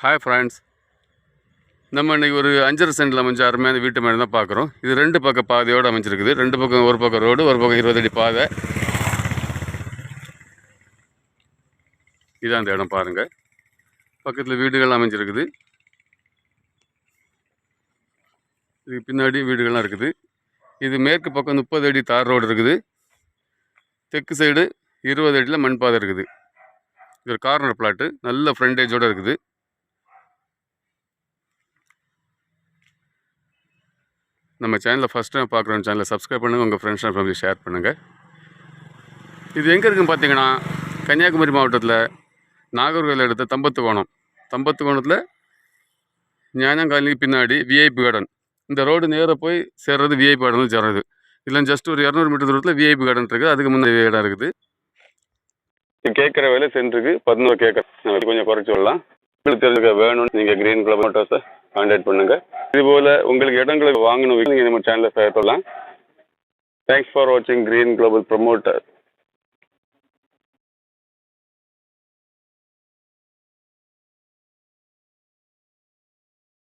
Hi friends, நம்ம இன்றைக்கி ஒரு 5.5 சென்டில் அமைஞ்ச அருமையான வீட்டு மேலே தான் பார்க்குறோம். இது 2 பக்கம் பாதையோடு அமைஞ்சிருக்குது. 2 பக்கம், ஒரு பக்கம் ரோடு, ஒரு பக்கம் 20 அடி பாதை. இதான் அந்த இடம் பாருங்கள். பக்கத்தில் வீடுகள் அமைஞ்சிருக்குது. இதுக்கு பின்னாடி வீடுகள்லாம் இருக்குது. இது மேற்கு பக்கம் 30 அடி தார் ரோடு இருக்குது. தெற்கு சைடு 20 அடியில் மண் பாதை இருக்குது. இது ஒரு கார்னர் பிளாட்டு, நல்ல ஃப்ரண்டேஜோடு இருக்குது. நம்ம சேனலில் ஃபஸ்ட் டைம் பார்க்குறோம், சேனலை சப்ஸ்கிரைப் பண்ணுங்கள், உங்கள் ஃப்ரெண்ட்ஸ் அண்ட் ஃபேமிலி ஷேர் பண்ணுங்கள். இது எங்கே இருக்குதுன்னு பார்த்தீங்கன்னா, கன்னியாகுமரி மாவட்டத்தில் நாகர்கோவில் எடுத்த தம்பத்துக்கோணத்தில் ஞானங்காலனி பின்னாடி விஐபி கார்டன். இந்த ரோடு நேராக போய் சேர்றது விஐபி கார்டன் சேர்றது. இல்லை ஜஸ்ட் ஒரு 200 மீட்டர் தூரத்தில் விஐபி கார்டன் இருக்குது. அதுக்கு முன்னாடி இடம் இருக்குது. கேட்குற வேலை சென்ட்டுருக்கு 11 கேட்குற, கொஞ்சம் குறைச்சி விடலாம். உங்களுக்கு தெரிஞ்சுக்க வேணும்னு நீங்கள் கிரீன் கிளப் மோட்டார்ஸை கான்டாக்ட் பண்ணுங்கள். இதுபோல் உங்களுக்கு இடங்களை வாங்கணும், நீங்கள் நம்ம சேனலில் சொல்லலாம். தேங்க்ஸ் ஃபார் வாட்சிங் கிரீன் குளோபல் ப்ரமோட்டர்.